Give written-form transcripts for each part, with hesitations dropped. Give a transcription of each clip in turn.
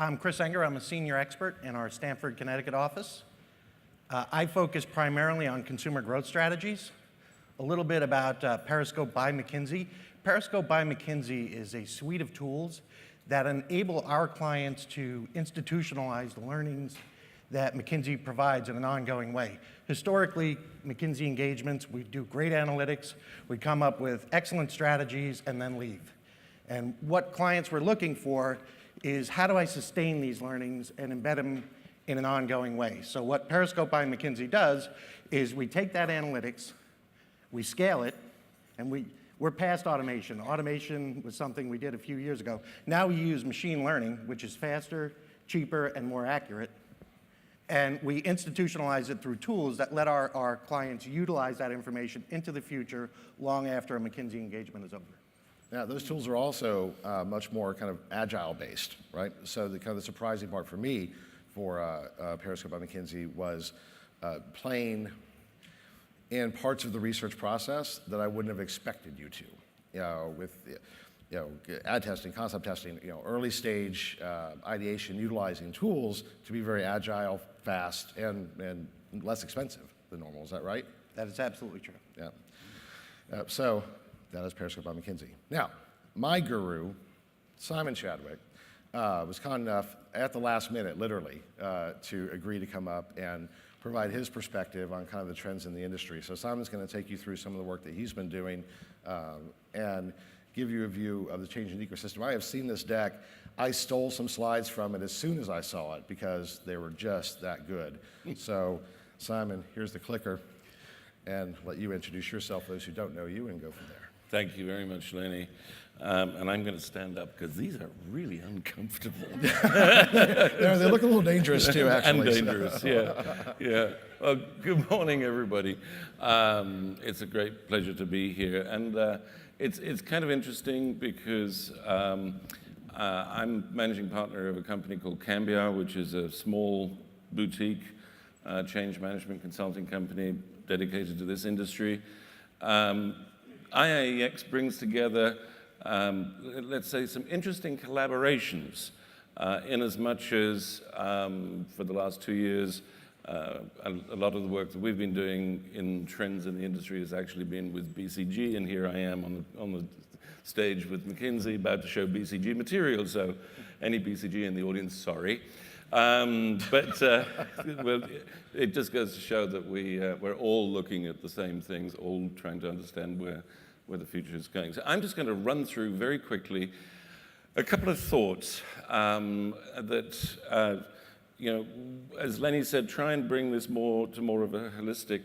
I'm Chris Enger. I'm a senior expert in our Stamford, Connecticut office. I focus primarily on consumer growth strategies. A little bit about Periscope by McKinsey. Periscope by McKinsey is a suite of tools that enable our clients to institutionalize the learnings that McKinsey provides in an ongoing way. Historically, McKinsey engagements, we do great analytics, we come up with excellent strategies, and then leave. And what clients were looking for is how do I sustain these learnings and embed them in an ongoing way? So what Periscope by McKinsey does is we take that analytics, we scale it, and we're past automation. Automation was something we did a few years ago. Now we use machine learning, which is faster, cheaper, and more accurate. And we institutionalize it through tools that let our clients utilize that information into the future long after a McKinsey engagement is over. Now, those tools are also much more kind of agile based, right? So the kind of the surprising part for me for Periscope by McKinsey was playing in parts of the research process that I wouldn't have expected you to. You know, with ad testing, concept testing, early stage ideation, utilizing tools to be very agile, fast, and less expensive than normal. Is that right? That is absolutely true. Yeah. So that is Periscope by McKinsey. Now, my guru, Simon Chadwick, was kind enough at the last minute, literally, to agree to come up and provide his perspective on kind of the trends in the industry. So Simon's going to take you through some of the work that he's been doing and give you a view of the changing ecosystem. I have seen this deck. I stole some slides from it as soon as I saw it because they were just that good. So Simon, here's the clicker, and let you introduce yourself, those who don't know you, and go from there. Thank you very much, Lenny. And I'm going to stand up because these are really uncomfortable. They look a little dangerous too, actually. And dangerous, yeah. Well, good morning, everybody. It's a great pleasure to be here. And it's kind of interesting because I'm managing partner of a company called Cambia, which is a small boutique change management consulting company dedicated to this industry. IIeX brings together, let's say, some interesting collaborations in as much as for the last 2 years, a lot of the work that we've been doing in trends in the industry has actually been with BCG, and here I am on the stage with McKinsey about to show BCG material, so any BCG in the audience, sorry. But well, it just goes to show that we're all looking at the same things, all trying to understand where the future is going. So I'm just going to run through very quickly a couple of thoughts that, as Lenny said, try and bring this to more of a holistic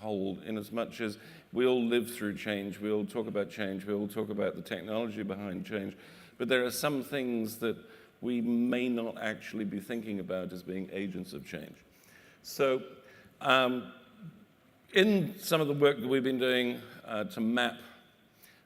whole, in as much as we all live through change, we all talk about change, we all talk about the technology behind change, but there are some things that we may not actually be thinking about as being agents of change. So in some of the work that we've been doing to map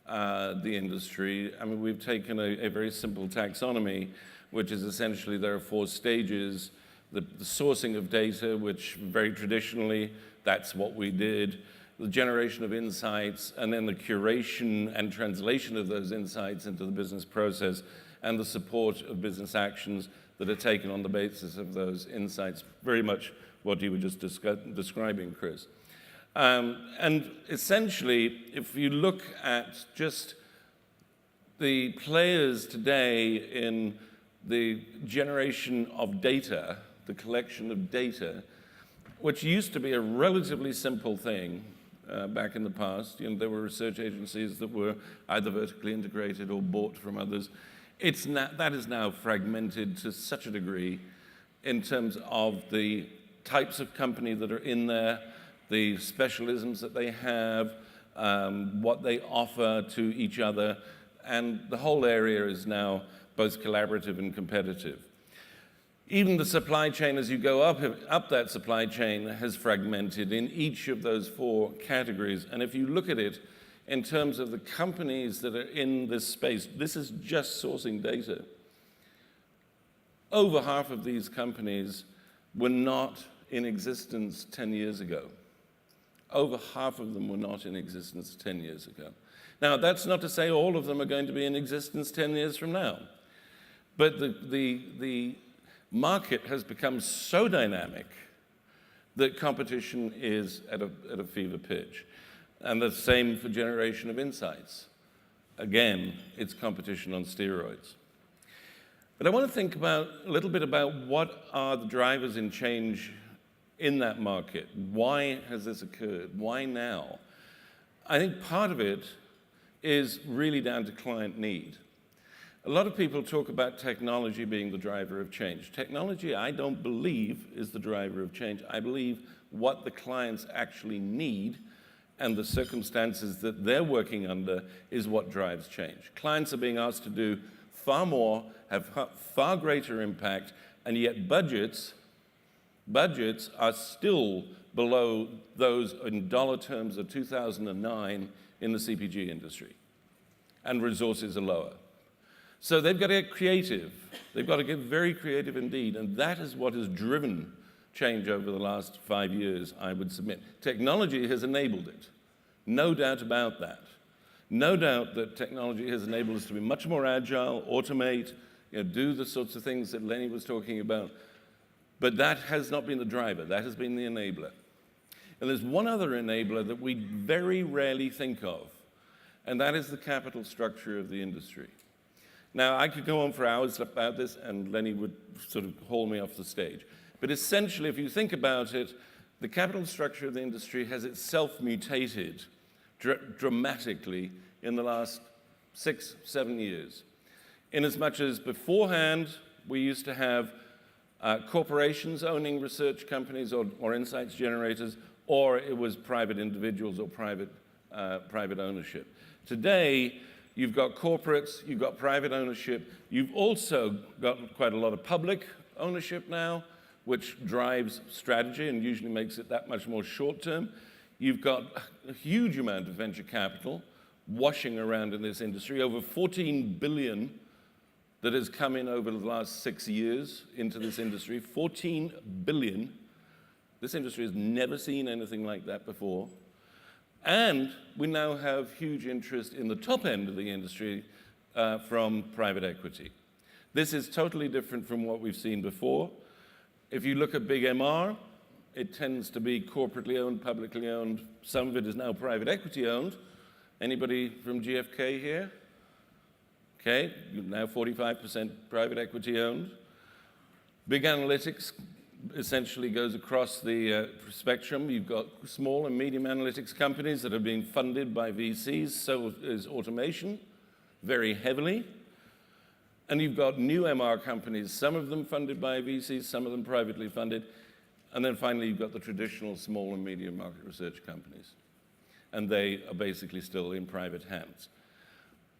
the industry, I mean, we've taken a very simple taxonomy, which is essentially there are 4 stages. The sourcing of data, which very traditionally, that's what we did, the generation of insights, and then the curation and translation of those insights into the business process, and the support of business actions that are taken on the basis of those insights, very much what you were just describing, Chris. And essentially, if you look at just the players today in the generation of data, the collection of data, which used to be a relatively simple thing back in the past. There were research agencies that were either vertically integrated or bought from others. That is now fragmented to such a degree in terms of the types of company that are in there, the specialisms that they have, what they offer to each other, and the whole area is now both collaborative and competitive. Even the supply chain, as you go up that supply chain, has fragmented in each of those 4 categories. And if you look at it in terms of the companies that are in this space, this is just sourcing data. Over half of these companies were not in existence 10 years ago. Over half of them were not in existence 10 years ago. Now, that's not to say all of them are going to be in existence 10 years from now. But the market has become so dynamic that competition is at a fever pitch. And the same for generation of insights. Again, it's competition on steroids. But I want to think a little bit about what are the drivers in change in that market. Why has this occurred? Why now? I think part of it is really down to client need. A lot of people talk about technology being the driver of change. Technology, I don't believe, is the driver of change. I believe what the clients actually need and the circumstances that they're working under is what drives change. Clients are being asked to do far more, have far greater impact, and yet budgets are still below those in dollar terms of 2009 in the CPG industry, and resources are lower. So they've got to get creative. They've got to get very creative indeed, and that is what has driven change over the last 5 years, I would submit. Technology has enabled it. No doubt about that. No doubt that technology has enabled us to be much more agile, automate, do the sorts of things that Lenny was talking about. But that has not been the driver. That has been the enabler. And there's one other enabler that we very rarely think of, and that is the capital structure of the industry. Now, I could go on for hours about this, and Lenny would sort of haul me off the stage. But essentially, if you think about it, the capital structure of the industry has itself mutated dramatically in the last 6, 7 years. Inasmuch as beforehand, we used to have corporations owning research companies or insights generators, or it was private individuals or private ownership. Today, you've got corporates, you've got private ownership, you've also got quite a lot of public ownership now, which drives strategy and usually makes it that much more short-term. You've got a huge amount of venture capital washing around in this industry, over $14 billion that has come in over the last 6 years into this industry. $14 billion. This industry has never seen anything like that before. And we now have huge interest in the top end of the industry from private equity. This is totally different from what we've seen before. If you look at big MR, it tends to be corporately owned, publicly owned. Some of it is now private equity owned. Anybody from GFK here? Okay, now 45% private equity owned. Big analytics essentially goes across the spectrum. You've got small and medium analytics companies that are being funded by VCs, so is automation, very heavily. And you've got new MR companies, some of them funded by VCs, some of them privately funded. And then finally, you've got the traditional small and medium market research companies. And they are basically still in private hands.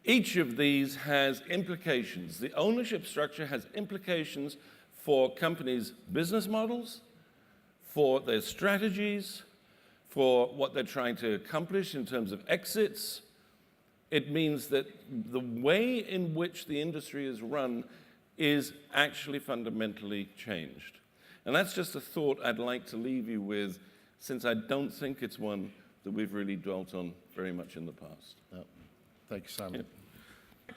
Each of these has implications. The ownership structure has implications for companies' business models, for their strategies, for what they're trying to accomplish in terms of exits. It means that the way in which the industry is run is actually fundamentally changed. And that's just a thought I'd like to leave you with, since I don't think it's one that we've really dwelt on very much in the past. Thank you, Simon.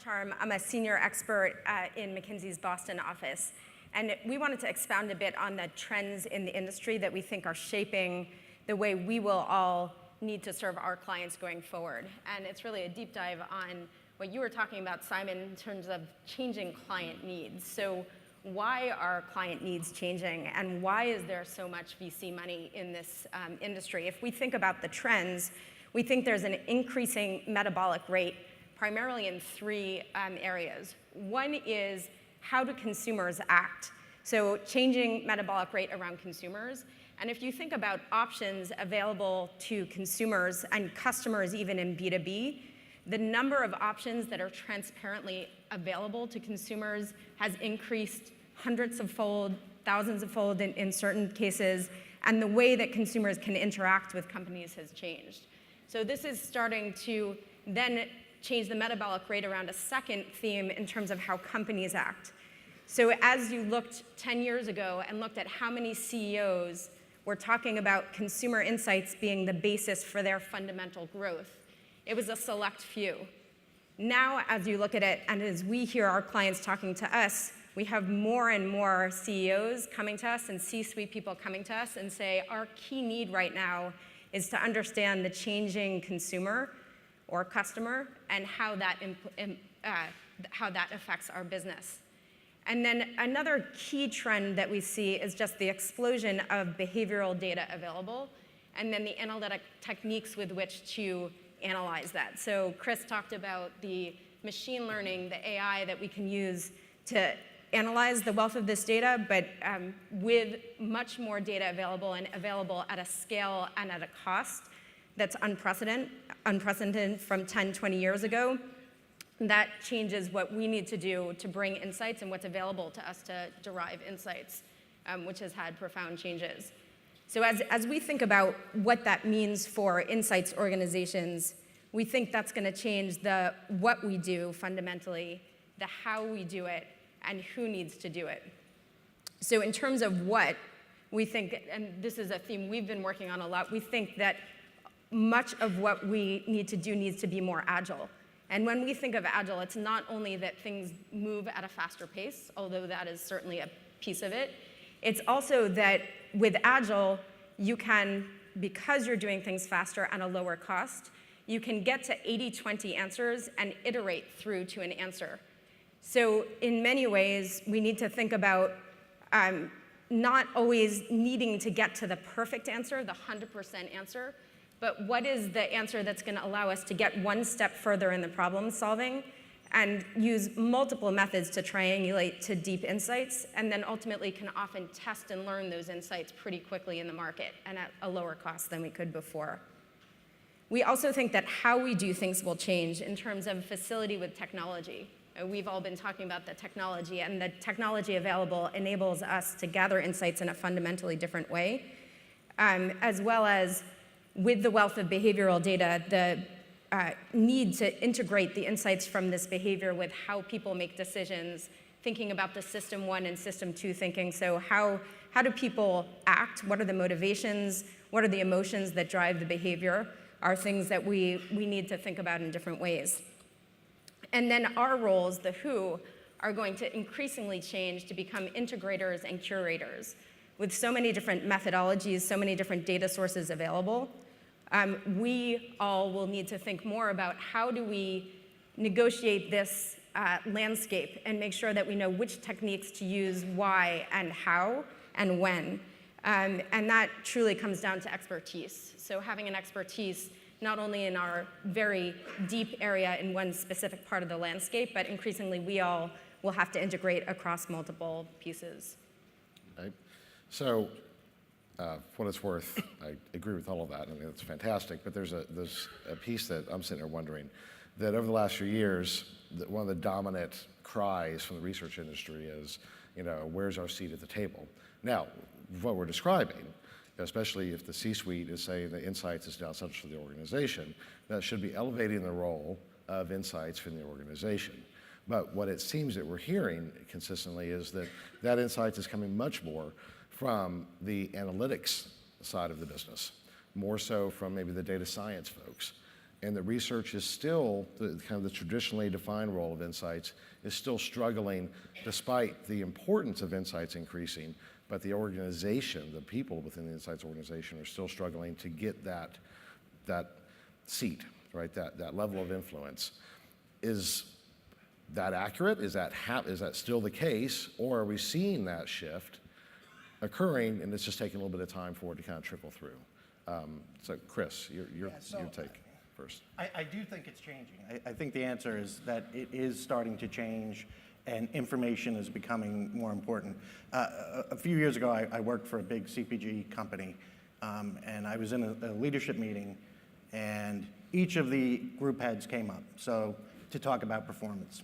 Charm. I'm a senior expert in McKinsey's Boston office. And we wanted to expound a bit on the trends in the industry that we think are shaping the way we will all need to serve our clients going forward. And it's really a deep dive on what you were talking about, Simon, in terms of changing client needs. So why are client needs changing, and why is there so much VC money in this industry? If we think about the trends, we think there's an increasing metabolic rate, primarily in 3 areas. One is, how do consumers act? So changing metabolic rate around consumers. And if you think about options available to consumers and customers even in B2B, the number of options that are transparently available to consumers has increased hundreds of fold, thousands of fold in certain cases, and the way that consumers can interact with companies has changed. So this is starting to then change the metabolic rate around a second theme in terms of how companies act. So as you looked 10 years ago and looked at how many CEOs were talking about consumer insights being the basis for their fundamental growth, it was a select few. Now, as you look at it, and as we hear our clients talking to us, we have more and more CEOs coming to us and C-suite people coming to us and say, our key need right now is to understand the changing consumer or customer and how that affects our business. And then another key trend that we see is just the explosion of behavioral data available, and then the analytic techniques with which to analyze that. So Chris talked about the machine learning, the AI that we can use to analyze the wealth of this data, but with much more data available and available at a scale and at a cost that's unprecedented from 10, 20 years ago. That changes what we need to do to bring insights and what's available to us to derive insights, which has had profound changes. So as we think about what that means for insights organizations, we think that's going to change the what we do fundamentally, the how we do it, and who needs to do it. So in terms of what, we think, and this is a theme we've been working on a lot, we think that much of what we need to do needs to be more agile. And when we think of agile, it's not only that things move at a faster pace, although that is certainly a piece of it. It's also that with agile, you can, because you're doing things faster and a lower cost, you can get to 80-20 answers and iterate through to an answer. So in many ways, we need to think about not always needing to get to the perfect answer, the 100% answer, but what is the answer that's going to allow us to get one step further in the problem solving and use multiple methods to triangulate to deep insights, and then ultimately can often test and learn those insights pretty quickly in the market and at a lower cost than we could before. We also think that how we do things will change in terms of facility with technology. We've all been talking about the technology, and the technology available enables us to gather insights in a fundamentally different way, as well as with the wealth of behavioral data, the need to integrate the insights from this behavior with how people make decisions, thinking about the system 1 and system 2 thinking. So how do people act? What are the motivations? What are the emotions that drive the behavior? Are things that we need to think about in different ways. And then our roles, the who, are going to increasingly change to become integrators and curators. With so many different methodologies, so many different data sources available, we all will need to think more about how do we negotiate this landscape and make sure that we know which techniques to use, why, and how, and when. And that truly comes down to expertise. So having an expertise not only in our very deep area in one specific part of the landscape, but increasingly we all will have to integrate across multiple pieces. Right. So, for what it's worth, I agree with all of that. I mean, it's fantastic. But there's a piece that I'm sitting there wondering that over the last few years, one of the dominant cries from the research industry is, where's our seat at the table? Now, what we're describing, especially if the C-suite is saying that insights is now central to the organization, that should be elevating the role of insights from the organization. But what it seems that we're hearing consistently is that insights is coming much more from the analytics side of the business, more so from maybe the data science folks. And the research is still, the traditionally defined role of insights is still struggling despite the importance of insights increasing, but the organization, the people within the insights organization are still struggling to get that seat, right, that level of influence. Is that accurate? Is that still the case? Or are we seeing that shift occurring and it's just taking a little bit of time for it to kind of trickle through? So Chris, your take first. I do think it's changing. I think the answer is that it is starting to change and information is becoming more important. A few years ago, I worked for a big CPG company, and I was in a leadership meeting, and each of the group heads came up to talk about performance.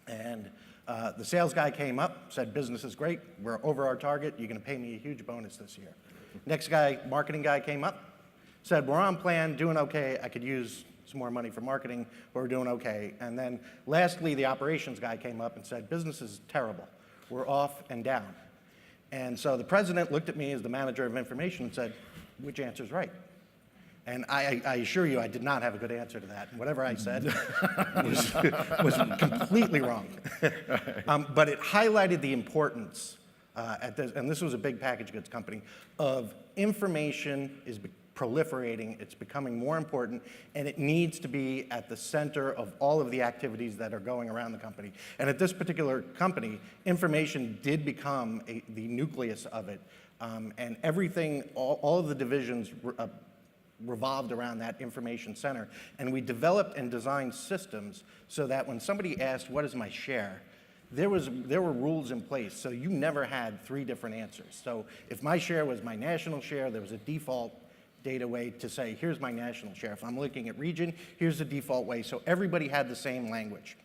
And the sales guy came up, said, business is great, we're over our target, you're gonna pay me a huge bonus this year. Next guy, marketing guy came up, said, we're on plan, doing okay, I could use some more money for marketing, but we're doing okay. And then lastly, the operations guy came up and said, business is terrible, we're off and down. And so the president looked at me as the manager of information and said, which answer's right? And I assure you, I did not have a good answer to that. And whatever I said was completely wrong. But it highlighted the importance, and this was a big packaged goods company, of information is proliferating, it's becoming more important, and it needs to be at the center of all of the activities that are going around the company. And at this particular company, information did become the nucleus of it, and everything, all of the divisions revolved around that information center. And we developed and designed systems so that when somebody asked, what is my share? There were rules in place, so you never had 3 different answers. So if my share was my national share, there was a default data way to say, here's my national share. If I'm looking at region, here's the default way. So everybody had the same language.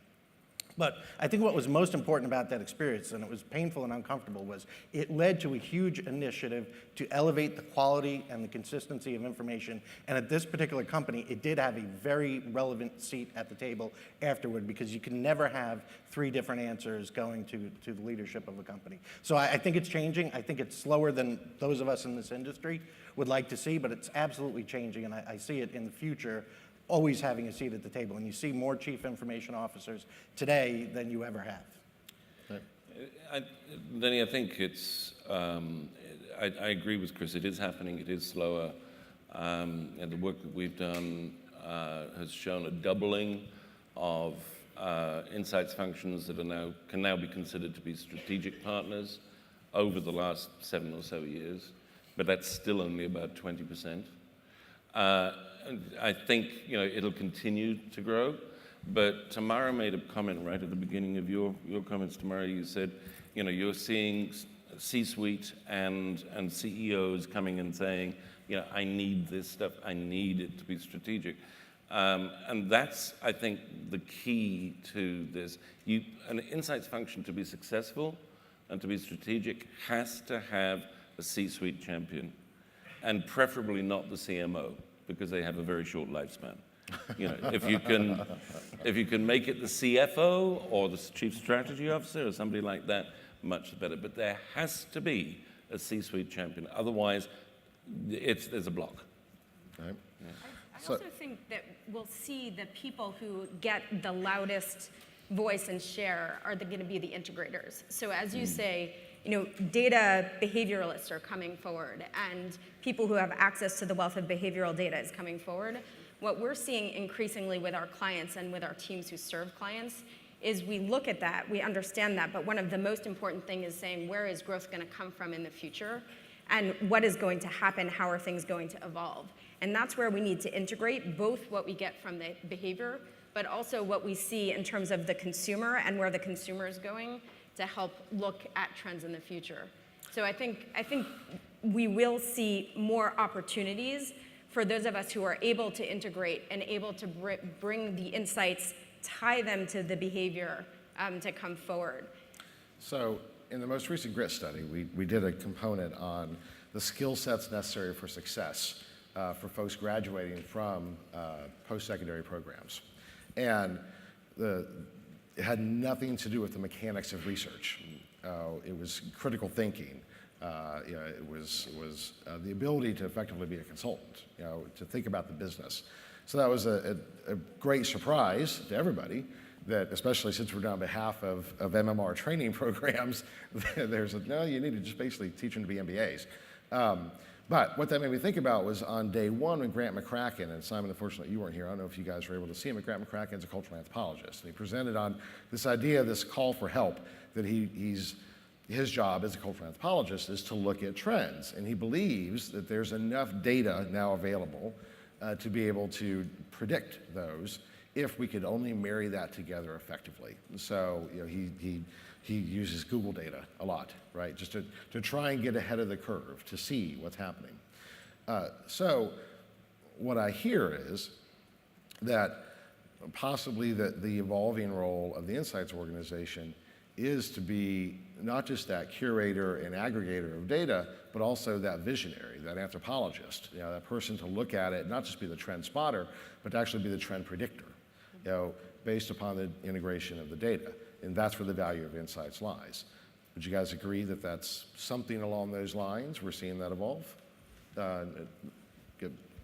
But I think what was most important about that experience, and it was painful and uncomfortable, was it led to a huge initiative to elevate the quality and the consistency of information. And at this particular company, it did have a very relevant seat at the table afterward, because you can never have 3 different answers going to the leadership of a company. So I think it's changing. I think it's slower than those of us in this industry would like to see, but it's absolutely changing, and I see it in the future always having a seat at the table. And you see more chief information officers today than you ever have. Denny, I think it's, I agree with Chris, it is happening, it is slower. And the work that we've done has shown a doubling of insights functions that can now be considered to be strategic partners over the last 7 or so years, but that's still only about 20%. I think it'll continue to grow, but Tamara made a comment right at the beginning of your comments, Tamara. You said, you're seeing C-suite and CEOs coming and saying, I need this stuff, I need it to be strategic. And that's, I think, the key to this. An insights function to be successful and to be strategic has to have a C-suite champion, and preferably not the CMO, because they have a very short lifespan. If you can make it the CFO or the chief strategy officer or somebody like that, much better. But there has to be a C-suite champion. Otherwise, there's a block. Right. Yeah. I also think that we'll see the people who get the loudest voice and share are going to be the integrators. So as you say, data behavioralists are coming forward, and people who have access to the wealth of behavioral data is coming forward. What we're seeing increasingly with our clients and with our teams who serve clients is we look at that, we understand that, but one of the most important things is saying, where is growth going to come from in the future? And what is going to happen? How are things going to evolve? And that's where we need to integrate both what we get from the behavior, but also what we see in terms of the consumer and where the consumer is going, to help look at trends in the future. So I think we will see more opportunities for those of us who are able to integrate and able to bring the insights, tie them to the behavior to come forward. So in the most recent GRIT study, we did a component on the skill sets necessary for success for folks graduating from post-secondary programs. And it had nothing to do with the mechanics of research. It was critical thinking. It was the ability to effectively be a consultant, to think about the business. So that was a great surprise to everybody, that especially since we're done on behalf of MMR training programs, there's no, you need to just basically teach them to be MBAs. But what that made me think about was on day 1 when Grant McCracken, and Simon, unfortunately you weren't here, I don't know if you guys were able to see him, but Grant McCracken's a cultural anthropologist, and he presented on this idea, this call for help, that his job as a cultural anthropologist is to look at trends, and he believes that there's enough data now available to be able to predict those if we could only marry that together effectively. So he uses Google data a lot, right? Just to try and get ahead of the curve, to see what's happening. So what I hear is that possibly the evolving role of the Insights organization is to be not just that curator and aggregator of data, but also that visionary, that anthropologist, that person to look at it, not just be the trend spotter, but to actually be the trend predictor, based upon the integration of the data. And that's where the value of Insights lies. Would you guys agree that that's something along those lines? We're seeing that evolve? Good.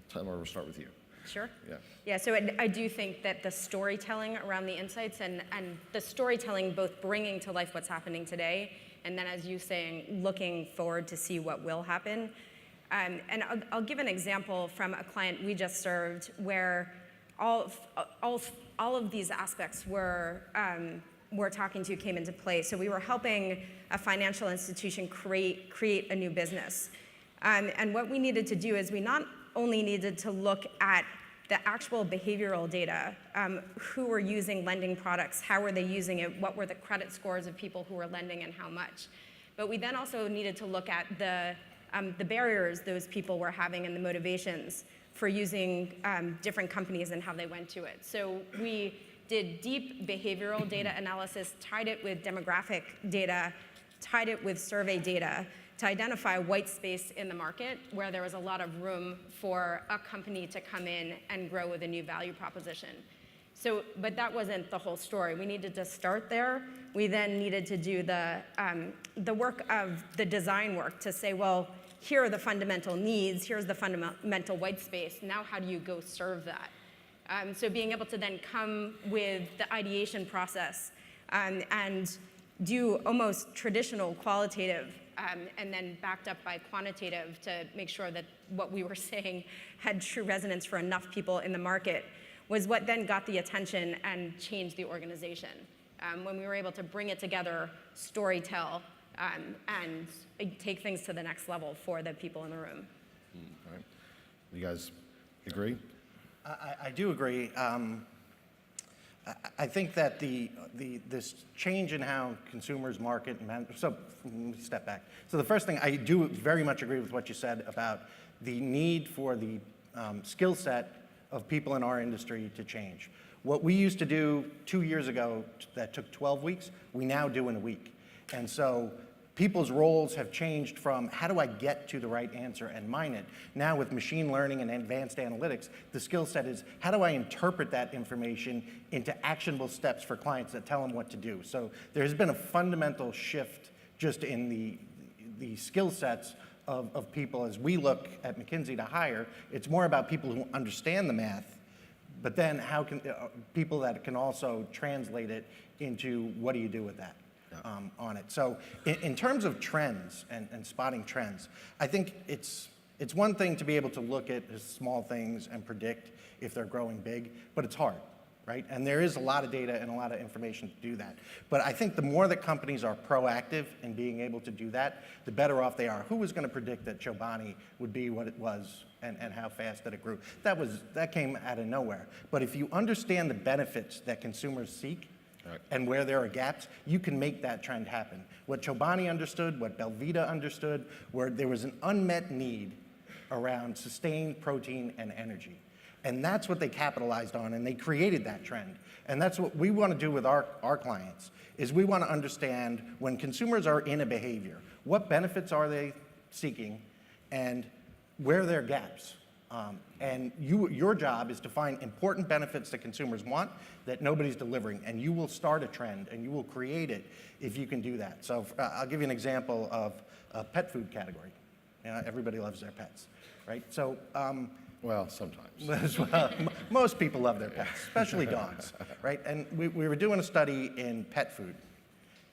Tamara, we'll start with you. Sure. Yeah. Yeah, so I do think that the storytelling around the insights and the storytelling both bringing to life what's happening today, and then as you saying, looking forward to see what will happen. And I'll give an example from a client we just served where all of these aspects we're talking to came into play. So we were helping a financial institution create a new business. And what we needed to do is we not only needed to look at the actual behavioral data, who were using lending products, how were they using it, what were the credit scores of people who were lending and how much. But we then also needed to look at the barriers those people were having and the motivations for using different companies and how they went to it. So we did deep behavioral data analysis, tied it with demographic data, tied it with survey data to identify white space in the market where there was a lot of room for a company to come in and grow with a new value proposition. So, but that wasn't the whole story. We needed to start there. We then needed to do the work of the design work to say, well, here are the fundamental needs, here's the fundamental white space, now how do you go serve that? So being able to then come with the ideation process and do almost traditional qualitative and then backed up by quantitative to make sure that what we were saying had true resonance for enough people in the market was what then got the attention and changed the organization. When we were able to bring it together, storytell, and take things to the next level for the people in the room. All right. You guys agree? I do agree. I think that this change in how consumers market and so let me step back. So the first thing, I do very much agree with what you said about the need for the skill set of people in our industry to change. What we used to do 2 years ago that took 12 weeks, we now do in a week. And so people's roles have changed from how do I get to the right answer and mine it. Now with machine learning and advanced analytics, the skill set is how do I interpret that information into actionable steps for clients that tell them what to do. So there's been a fundamental shift just in the skill sets of people as we look at McKinsey to hire. It's more about people who understand the math, but then how can people that can also translate it into what do you do with that? On it. So in terms of trends and spotting trends, I think it's one thing to be able to look at small things and predict if they're growing big, but it's hard, right? And there is a lot of data and a lot of information to do that. But I think the more that companies are proactive in being able to do that, the better off they are. Who was going to predict that Chobani would be what it was and how fast that it grew? That came out of nowhere. But if you understand the benefits that consumers seek, right, and where there are gaps, you can make that trend happen. What Chobani understood, what Belvita understood, where there was an unmet need around sustained protein and energy. And that's what they capitalized on, and they created that trend. And that's what we want to do with our clients, is we want to understand when consumers are in a behavior, what benefits are they seeking, and where are their gaps. And your job is to find important benefits that consumers want that nobody's delivering, and you will start a trend, and you will create it if you can do that. So I'll give you an example of a pet food category. You know, everybody loves their pets, right? So, well, sometimes. well, most people love their pets, especially dogs, right? And we were doing a study in pet food.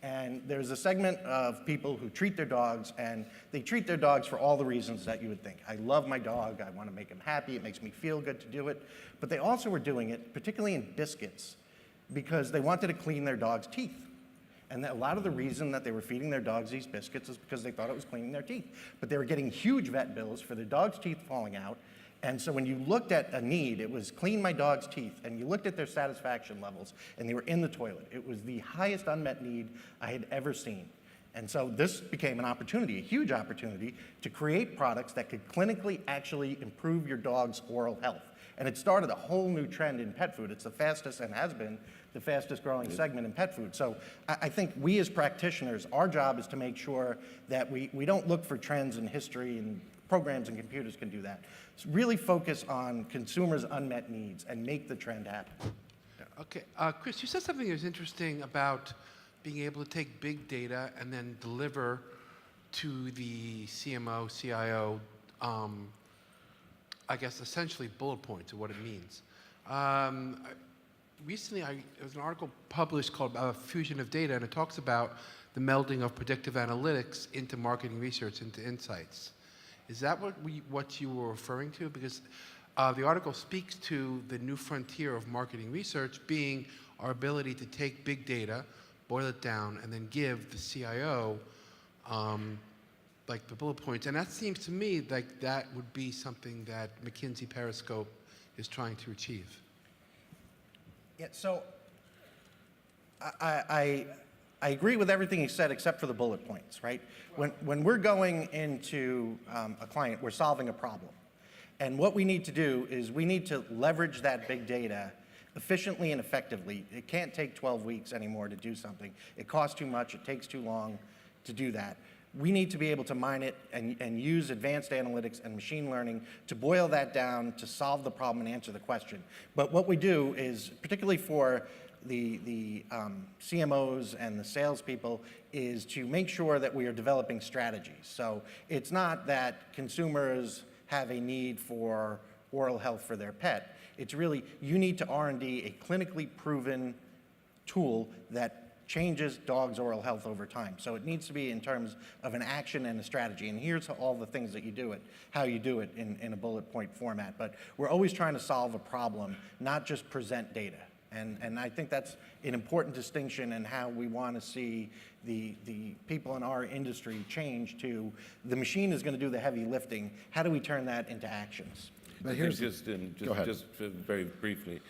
And there's a segment of people who treat their dogs, and they treat their dogs for all the reasons that you would think. I love my dog, I want to make him happy, it makes me feel good to do it. But they also were doing it, particularly in biscuits, because they wanted to clean their dog's teeth. And a lot of the reason that they were feeding their dogs these biscuits is because they thought it was cleaning their teeth. But they were getting huge vet bills for their dog's teeth falling out. And so when you looked at a need, it was clean my dog's teeth, and you looked at their satisfaction levels, and they were in the toilet. It was the highest unmet need I had ever seen. And so this became an opportunity, a huge opportunity, to create products that could clinically actually improve your dog's oral health. And it started a whole new trend in pet food. It's the fastest, and has been, the fastest growing segment in pet food. So I think we as practitioners, our job is to make sure that we don't look for trends in history, and programs and computers can do that. So really focus on consumers' unmet needs and make the trend happen. Okay, Chris, you said something that was interesting about being able to take big data and then deliver to the CMO, CIO I guess, essentially bullet points of what it means. Recently, there was an article published called Fusion of Data, and it talks about the melding of predictive analytics into marketing research, into insights. Is that what you were referring to? Because the article speaks to the new frontier of marketing research being our ability to take big data, boil it down, and then give the CIO like the bullet points. And that seems to me like that would be something that McKinsey Periscope is trying to achieve. Yeah, so I agree with everything you said except for the bullet points, right? When we're going into a client, we're solving a problem. And what we need to do is we need to leverage that big data efficiently and effectively. It can't take 12 weeks anymore to do something. It costs too much, it takes too long to do that. We need to be able to mine it and use advanced analytics and machine learning to boil that down to solve the problem and answer the question. But what we do is, particularly for the CMOs and the salespeople, is to make sure that we are developing strategies. So it's not that consumers have a need for oral health for their pet. It's really, you need to R&D a clinically proven tool that changes dogs' oral health over time. So it needs to be in terms of an action and a strategy. And here's all the things that you do it, how you do it in a bullet point format. But we're always trying to solve a problem, not just present data. And I think that's an important distinction in how we want to see the people in our industry change to the machine is going to do the heavy lifting. How do we turn that into actions? But here's just very briefly,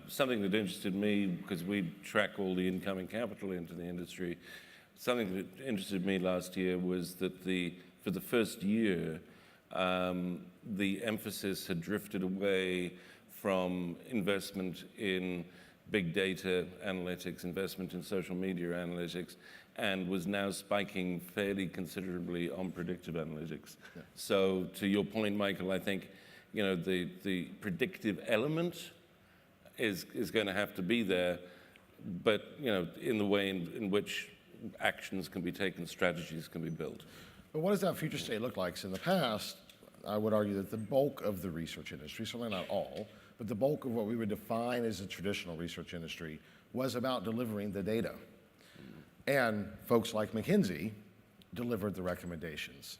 something that interested me, because we track all the incoming capital into the industry, something that interested me last year was that for the first year, the emphasis had drifted away from investment in big data analytics, investment in social media analytics, and was now spiking fairly considerably on predictive analytics. Yeah. So to your point, Michael, I think the predictive element is going to have to be there, but in the way in which actions can be taken, strategies can be built. But what does that future state look like? So in the past, I would argue that the bulk of the research industry, certainly not all, but the bulk of what we would define as a traditional research industry was about delivering the data. And folks like McKinsey delivered the recommendations.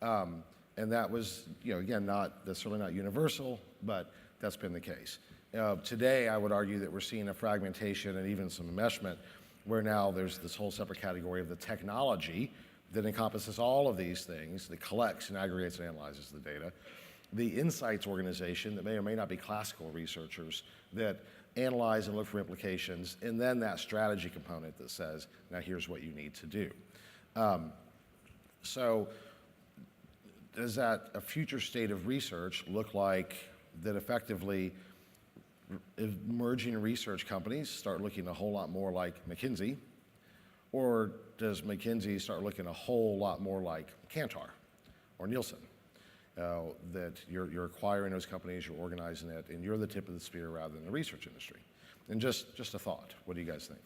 And that was, again, certainly not universal, but that's been the case. Today, I would argue that we're seeing a fragmentation and even some enmeshment where now there's this whole separate category of the technology that encompasses all of these things, that collects and aggregates and analyzes the data, the insights organization that may or may not be classical researchers that analyze and look for implications, and then that strategy component that says, now here's what you need to do. So does that a future state of research look like that effectively emerging research companies start looking a whole lot more like McKinsey, or does McKinsey start looking a whole lot more like Kantar or Nielsen? That you're acquiring those companies, you're organizing it, and you're the tip of the spear rather than the research industry. And just a thought, what do you guys think?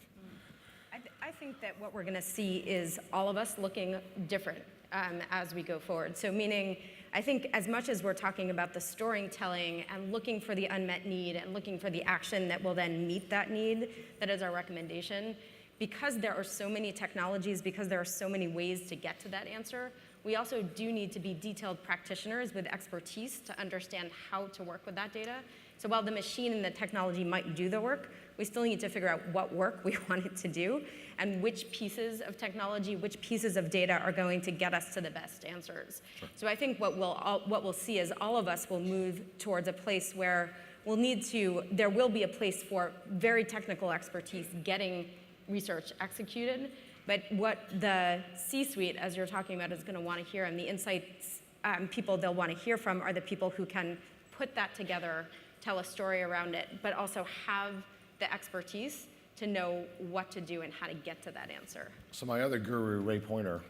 I think that what we're going to see is all of us looking different as we go forward. So meaning, I think as much as we're talking about the storytelling and looking for the unmet need and looking for the action that will then meet that need, that is our recommendation, because there are so many technologies, because there are so many ways to get to that answer, we also do need to be detailed practitioners with expertise to understand how to work with that data. So while the machine and the technology might do the work, we still need to figure out what work we want it to do and which pieces of technology, which pieces of data are going to get us to the best answers. Sure. So I think what we'll see is all of us will move towards a place where there will be a place for very technical expertise getting research executed. But what the C-suite, as you're talking about, is going to want to hear, and the insights people they'll want to hear from are the people who can put that together, tell a story around it, but also have the expertise to know what to do and how to get to that answer. So my other guru, Ray Pointer,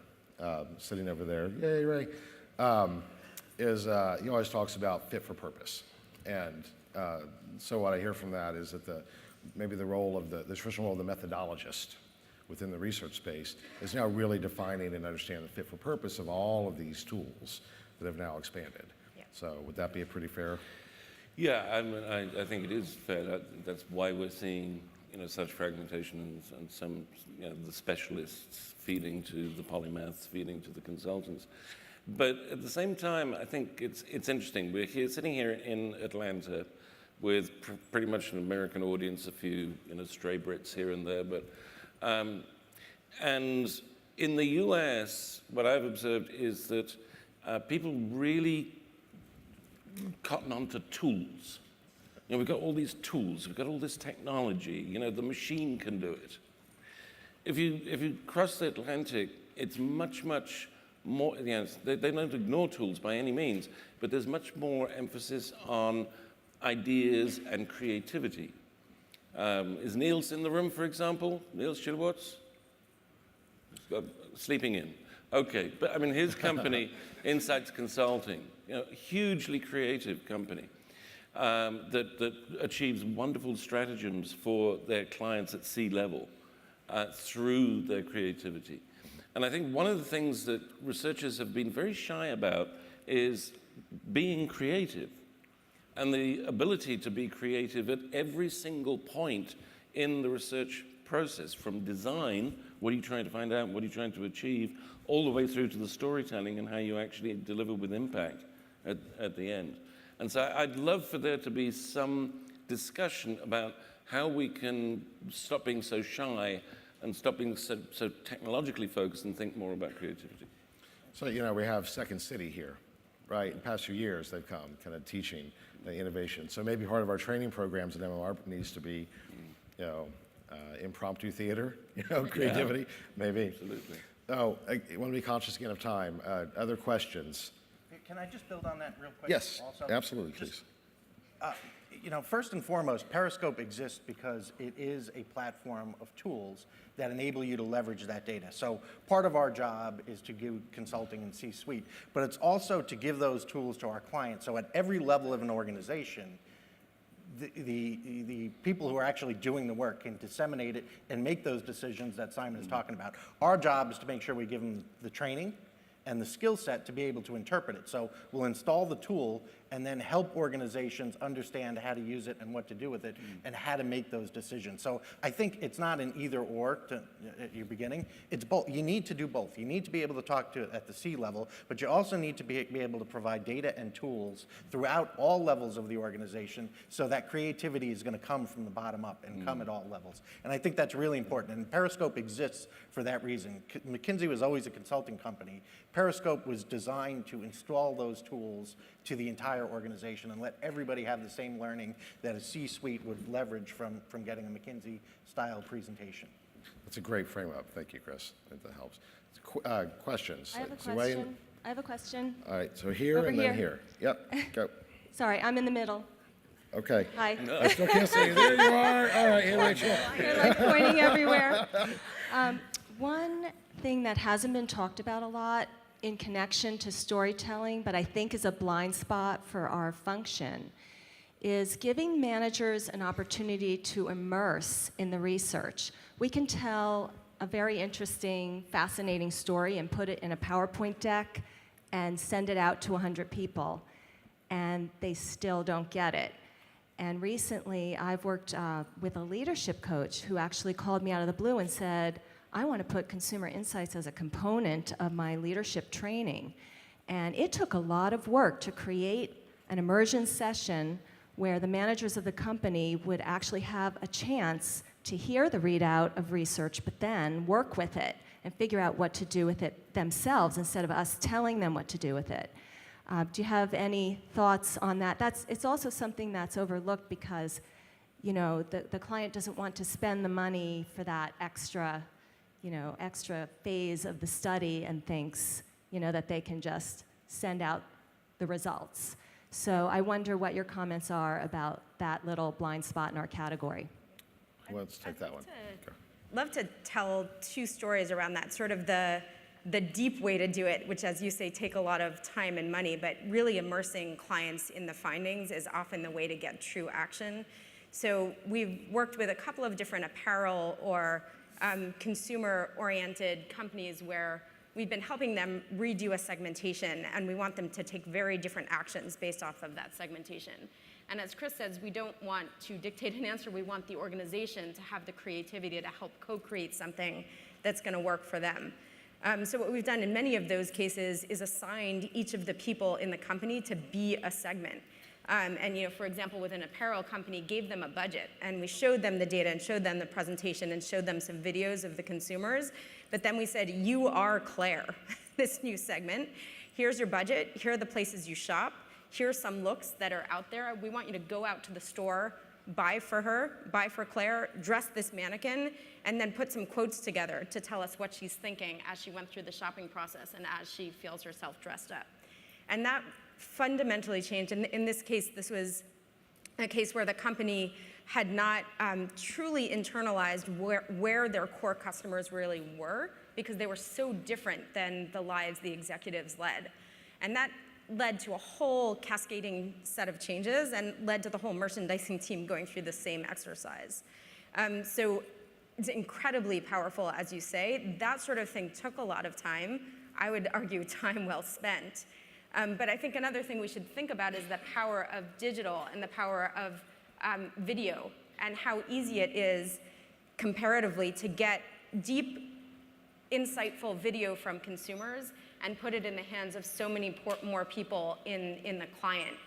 sitting over there, yay, Ray, he always talks about fit for purpose. And so what I hear from that is that maybe the role of the traditional role of the methodologist within the research space is now really defining and understanding the fit for purpose of all of these tools that have now expanded. Yeah. So would that be a pretty fair? Yeah, I mean, I think it is fair. That's why we're seeing, such fragmentation and some, the specialists feeding to the polymaths, feeding to the consultants. But at the same time, I think it's interesting. We're sitting here in Atlanta with pretty much an American audience, a few, stray Brits here and there. But and in the U.S., what I've observed is that people really cotton onto tools. We've got all these tools, we've got all this technology, the machine can do it. If you cross the Atlantic, it's much, much more, they don't ignore tools by any means, but there's much more emphasis on ideas and creativity. Is Niels in the room, for example? Niels Schillerwatz? Sleeping in. Okay, but I mean, his company, Insights Consulting, hugely creative company that achieves wonderful stratagems for their clients at C-level through their creativity. And I think one of the things that researchers have been very shy about is being creative and the ability to be creative at every single point in the research process, from design, what are you trying to find out, what are you trying to achieve, all the way through to the storytelling and how you actually deliver with impact at the end. And so I'd love for there to be some discussion about how we can stop being so shy and stop being so technologically focused and think more about creativity. So, we have Second City here, right? In the past few years, they've come kind of teaching the innovation. So maybe part of our training programs at MMR needs to be, impromptu theater, creativity, maybe. Absolutely. Oh, I want to be conscious again of time. Other questions? Can I just build on that real quick? Yes, also? absolutely, please. First and foremost, Periscope exists because it is a platform of tools that enable you to leverage that data. So part of our job is to give consulting and C-suite, but it's also to give those tools to our clients. So at every level of an organization, the people who are actually doing the work can disseminate it and make those decisions that Simon is talking about. Our job is to make sure we give them the training and the skill set to be able to interpret it. So we'll install the tool and then help organizations understand how to use it and what to do with it and how to make those decisions. So I think it's not an either or at your beginning. It's both. You need to do both. You need to be able to talk to it at the C level, but you also need to be able to provide data and tools throughout all levels of the organization, so that creativity is going to come from the bottom up and come at all levels. And I think that's really important. And Periscope exists for that reason. McKinsey was always a consulting company. Periscope was designed to install those tools to the entire organization and let everybody have the same learning that a C-suite would leverage from getting a McKinsey-style presentation. That's a great frame-up. Thank you, Chris. That helps. Questions? I have a Zulay? question. I have a question. All right, so here Over and then here. here. Yep, go. Sorry, I'm in the middle. Okay. Hi. I still can't see you. There you are. All right, here, Rachel. You're like pointing everywhere. One thing that hasn't been talked about a lot in connection to storytelling, but I think is a blind spot for our function, is giving managers an opportunity to immerse in the research. We can tell a very interesting, fascinating story and put it in a PowerPoint deck and send it out to 100 people, and they still don't get it. And recently, I've worked with a leadership coach who actually called me out of the blue and said, I want to put consumer insights as a component of my leadership training. And it took a lot of work to create an immersion session where the managers of the company would actually have a chance to hear the readout of research, but then work with it and figure out what to do with it themselves instead of us telling them what to do with it. Do you have any thoughts on that? It's also something that's overlooked because, the client doesn't want to spend the money for that extra phase of the study and thinks, that they can just send out the results. So I wonder what your comments are about that little blind spot in our category. Let's take that one. Love to tell two stories around that, sort of the deep way to do it, which, as you say, take a lot of time and money, but really immersing clients in the findings is often the way to get true action. So we've worked with a couple of different apparel or consumer-oriented companies where we've been helping them redo a segmentation, and we want them to take very different actions based off of that segmentation. And as Chris says, we don't want to dictate an answer. We want the organization to have the creativity to help co-create something that's going to work for them. So what we've done in many of those cases is assigned each of the people in the company to be a segment. And for example, with an apparel company, gave them a budget, and we showed them the data and showed them the presentation and showed them some videos of the consumers. But then we said, you are Claire, this new segment. Here's your budget. Here are the places you shop. Here's some looks that are out there. We want you to go out to the store, buy for her, buy for Claire, dress this mannequin, and then put some quotes together to tell us what she's thinking as she went through the shopping process and as she feels herself dressed up. And that fundamentally changed. In this case, this was a case where the company had not truly internalized where their core customers really were, because they were so different than the lives the executives led. And that led to a whole cascading set of changes and led to the whole merchandising team going through the same exercise. So it's incredibly powerful, as you say. That sort of thing took a lot of time. I would argue time well spent. But I think another thing we should think about is the power of digital and the power of video, and how easy it is comparatively to get deep, insightful video from consumers and put it in the hands of so many more people in the client.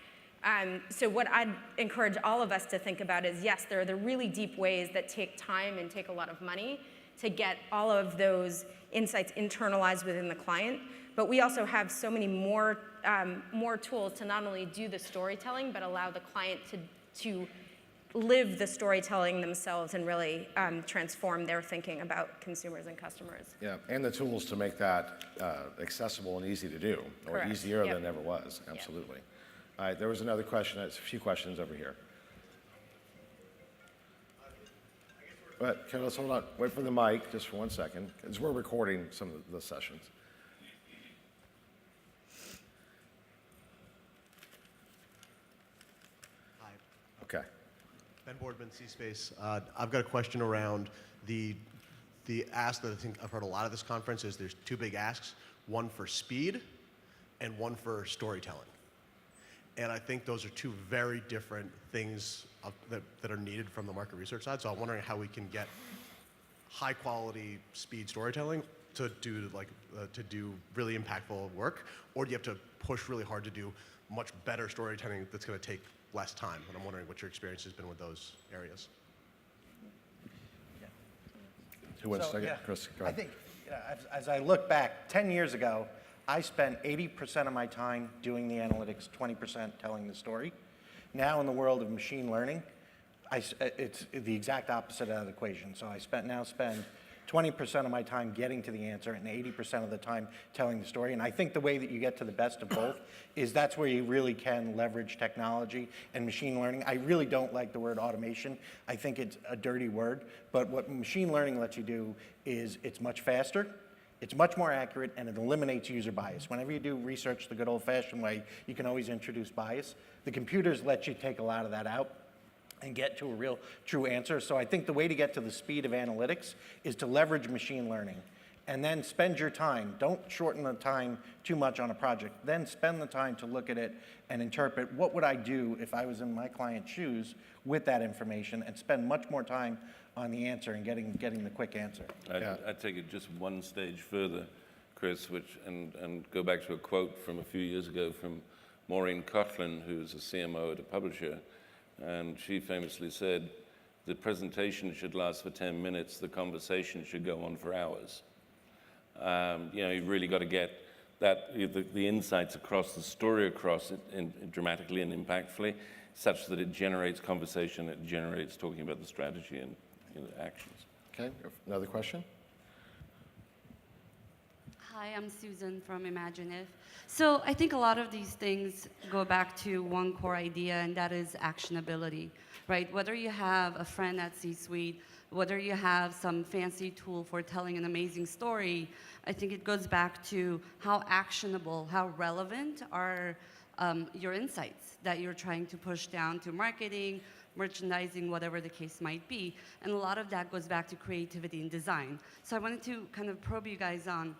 So what I'd encourage all of us to think about is, yes, there are the really deep ways that take time and take a lot of money to get all of those insights internalized within the client, but we also have so many more tools to not only do the storytelling, but allow the client to live the storytelling themselves and really transform their thinking about consumers and customers. Yeah, and the tools to make that accessible and easy to do, or Correct. easier Yep. than it ever was. Absolutely. All right, there was another question. There's a few questions over here. But okay, let's hold on. Wait for the mic just for 1 second, because we're recording some of the sessions. Hi, Okay. Ben Boardman, C-Space. I've got a question around the ask that I think I've heard a lot of this conference is there's two big asks, one for speed and one for storytelling. And I think those are two very different things that are needed from the market research side. So I'm wondering how we can get high quality speed storytelling to do really impactful work, or do you have to push really hard to do much better storytelling that's going to take less time? And I'm wondering what your experience has been with those areas. Who wants So, to take yeah, it? Chris, go I ahead. think, as I look back, 10 years ago, I spent 80% of my time doing the analytics, 20% telling the story. Now in the world of machine learning, it's the exact opposite of that equation. So I spend 20% of my time getting to the answer and 80% of the time telling the story. And I think the way that you get to the best of both is that's where you really can leverage technology and machine learning. I really don't like the word automation. I think it's a dirty word. But what machine learning lets you do is it's much faster, it's much more accurate, and it eliminates user bias. Whenever you do research the good old-fashioned way, you can always introduce bias. The computers let you take a lot of that out and get to a real true answer. So I think the way to get to the speed of analytics is to leverage machine learning and then spend your time. Don't shorten the time too much on a project. Then spend the time to look at it and interpret what would I do if I was in my client's shoes with that information, and spend much more time on the answer and getting the quick answer. I'd take it just one stage further, Chris, and go back to a quote from a few years ago from Maureen Coughlin, who's a CMO at a publisher. And she famously said, the presentation should last for 10 minutes, the conversation should go on for hours. You've really got to get the insights across, the story across dramatically and impactfully, such that it generates conversation, it generates talking about the strategy and actions. Okay, another question? Hi, I'm Susan from Imagine. So I think a lot of these things go back to one core idea, and that is actionability, right? Whether you have a friend at C-suite, whether you have some fancy tool for telling an amazing story, I think it goes back to how actionable, how relevant are your insights that you're trying to push down to marketing, merchandising, whatever the case might be. And a lot of that goes back to creativity and design. So I wanted to kind of probe you guys on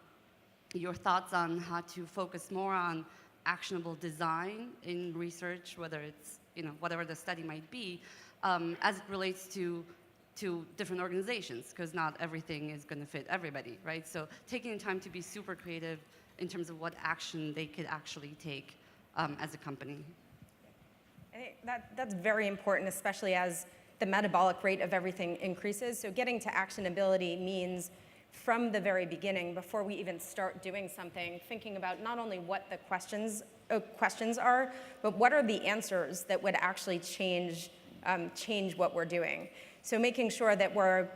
your thoughts on how to focus more on actionable design in research, whether it's, whatever the study might be, as it relates to different organizations, because not everything is going to fit everybody, right? So taking the time to be super creative in terms of what action they could actually take as a company. I think that's very important, especially as the metabolic rate of everything increases. So getting to actionability means from the very beginning, before we even start doing something, thinking about not only what the questions are, but what are the answers that would actually change what we're doing. So making sure that we're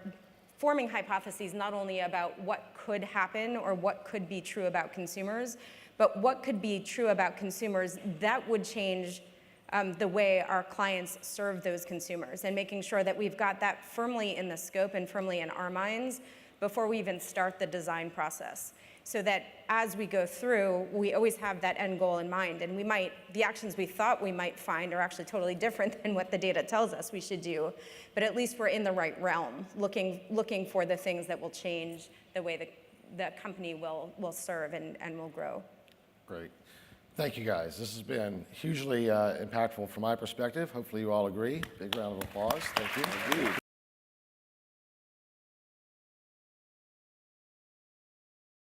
forming hypotheses not only about what could happen or what could be true about consumers, but what could be true about consumers that would change the way our clients serve those consumers, and making sure that we've got that firmly in the scope and firmly in our minds before we even start the design process, so that as we go through, we always have that end goal in mind. And the actions we thought we might find are actually totally different than what the data tells us we should do, but at least we're in the right realm, looking for the things that will change the way the company will serve and will grow. Great. Thank you, guys. This has been hugely impactful from my perspective. Hopefully you all agree. Big round of applause. Thank you.